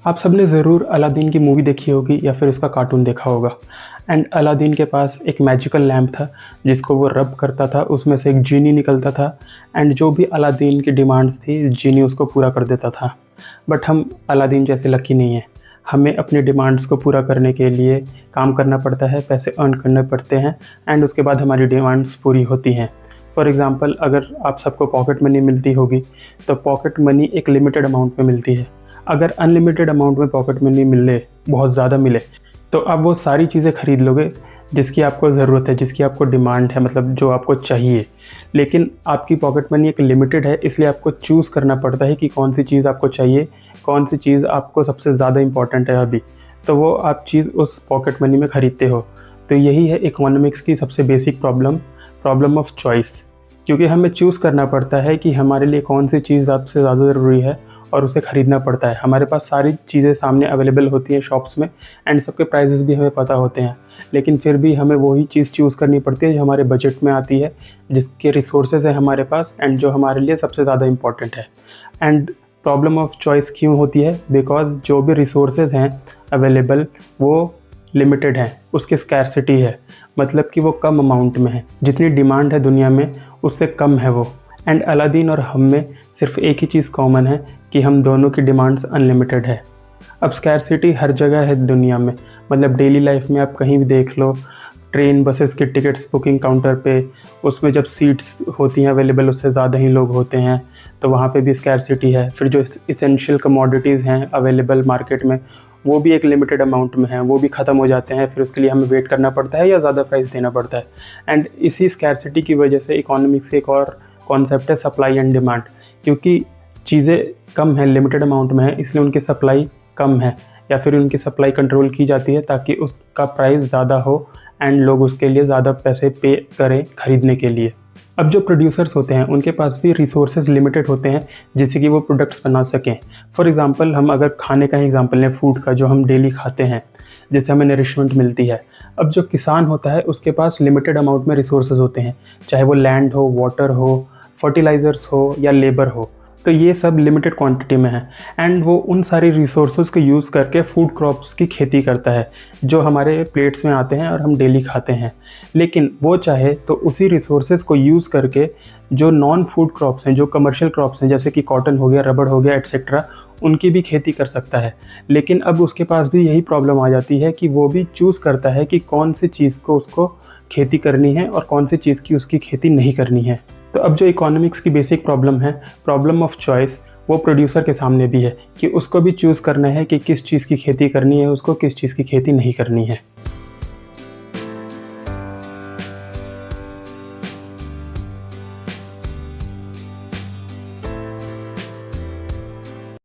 आप सबने ज़रूर अलादीन की मूवी देखी होगी या फिर उसका कार्टून देखा होगा। एंड अलादीन के पास एक मैजिकल लैम्प था जिसको वो रब करता था, उसमें से एक जीनी निकलता था एंड जो भी अलादीन की डिमांड्स थी जीनी उसको पूरा कर देता था। बट हम अलादीन जैसे लकी नहीं हैं। हमें अपनी डिमांड्स को पूरा करने के लिए काम करना पड़ता है, पैसे अर्न करने पड़ते हैं एंड उसके बाद हमारी डिमांड्स पूरी होती हैं। फॉर एग्ज़ाम्पल, अगर आप सबको पॉकेट मनी मिलती होगी तो पॉकेट मनी एक लिमिटेड अमाउंट में मिलती है। अगर अनलिमिटेड अमाउंट में पॉकेट मनी मिले, बहुत ज़्यादा मिले, तो आप वो सारी चीज़ें ख़रीद लोगे जिसकी आपको ज़रूरत है, जिसकी आपको डिमांड है, मतलब जो आपको चाहिए। लेकिन आपकी पॉकेट मनी एक लिमिटेड है, इसलिए आपको चूज़ करना पड़ता है कि कौन सी चीज़ आपको चाहिए, कौन सी चीज़ आपको सबसे ज़्यादा इम्पॉर्टेंट है अभी, तो वो आप चीज़ उस पॉकेट मनी में ख़रीदते हो। तो यही है इकोनॉमिक्स की सबसे बेसिक प्रॉब्लम ऑफ चॉइस। क्योंकि हमें चूज़ करना पड़ता है कि हमारे लिए कौन सी चीज़ सबसे ज़्यादा ज़रूरी है और उसे ख़रीदना पड़ता है। हमारे पास सारी चीज़ें सामने अवेलेबल होती हैं शॉप्स में एंड सबके प्राइसेस भी हमें पता होते हैं, लेकिन फिर भी हमें वही चीज़ चूज़ करनी पड़ती है जो हमारे बजट में आती है, जिसके रिसोर्सेज हैं हमारे पास एंड जो हमारे लिए सबसे ज़्यादा इम्पॉर्टेंट है। एंड प्रॉब्लम ऑफ चॉइस क्यों होती है? बिकॉज जो भी रिसोर्सेज हैं अवेलेबल वो लिमिटेड हैं, उसकी स्कैरसिटी है, मतलब कि वो कम अमाउंट में है। जितनी डिमांड है दुनिया में उससे कम है वो। एंड अलादीन और हम में सिर्फ एक ही चीज़ कॉमन है कि हम दोनों की डिमांड्स अनलिमिटेड है। अब स्कैरसिटी हर जगह है दुनिया में, मतलब डेली लाइफ में आप कहीं भी देख लो, ट्रेन बसेस की टिकट्स बुकिंग काउंटर पे, उसमें जब सीट्स होती हैं अवेलेबल उससे ज़्यादा ही लोग होते हैं, तो वहाँ पे भी स्कैरसिटी है। फिर जो इसेंशियल कमोडिटीज़ हैं अवेलेबल मार्केट में वो भी एक लिमिटेड अमाउंट में हैं, वो भी ख़त्म हो जाते हैं, फिर उसके लिए हमें वेट करना पड़ता है या ज़्यादा प्राइस देना पड़ता है। एंड इसी स्कैरसिटी की वजह से इकोनॉमिक्स के एक और कॉन्सेप्ट है सप्लाई एंड डिमांड। क्योंकि चीज़ें कम हैं, लिमिटेड अमाउंट में है, इसलिए उनकी सप्लाई कम है या फिर उनकी सप्लाई कंट्रोल की जाती है ताकि उसका प्राइस ज़्यादा हो एंड लोग उसके लिए ज़्यादा पैसे पे करें ख़रीदने के लिए। अब जो प्रोड्यूसर्स होते हैं उनके पास भी रिसोर्सेज लिमिटेड होते हैं जिससे कि वो प्रोडक्ट्स बना सकें। फॉर एग्ज़ाम्पल, हम अगर खाने का ही एग्ज़ाम्पल लें, फूड का, जो हम डेली खाते हैं जिससे हमें नरिशमेंट मिलती है। अब जो किसान होता है उसके पास लिमिटेड अमाउंट में रिसोर्सेज होते हैं, चाहे वो लैंड हो, वाटर हो, फर्टिलाइज़र्स हो या लेबर हो, तो ये सब लिमिटेड क्वांटिटी में है एंड वो उन सारी रिसोर्सेज को यूज़ करके फूड क्रॉप्स की खेती करता है जो हमारे प्लेट्स में आते हैं और हम डेली खाते हैं। लेकिन वो चाहे तो उसी रिसोर्सेज को यूज़ करके जो नॉन फूड क्रॉप्स हैं, जो कमर्शियल क्रॉप्स हैं, जैसे कि कॉटन हो गया, रबड़ हो गया, एट्सेट्रा, उनकी भी खेती कर सकता है। लेकिन अब उसके पास भी यही प्रॉब्लम आ जाती है कि वो भी चूज़ करता है कि कौन सी चीज़ को उसको खेती करनी है और कौन सी चीज़ की उसकी खेती नहीं करनी है। तो अब जो इकोनॉमिक्स की बेसिक प्रॉब्लम है, प्रॉब्लम ऑफ चॉइस, वो प्रोड्यूसर के सामने भी है कि उसको भी चूज़ करना है कि किस चीज़ की खेती करनी है, उसको किस चीज़ की खेती नहीं करनी है।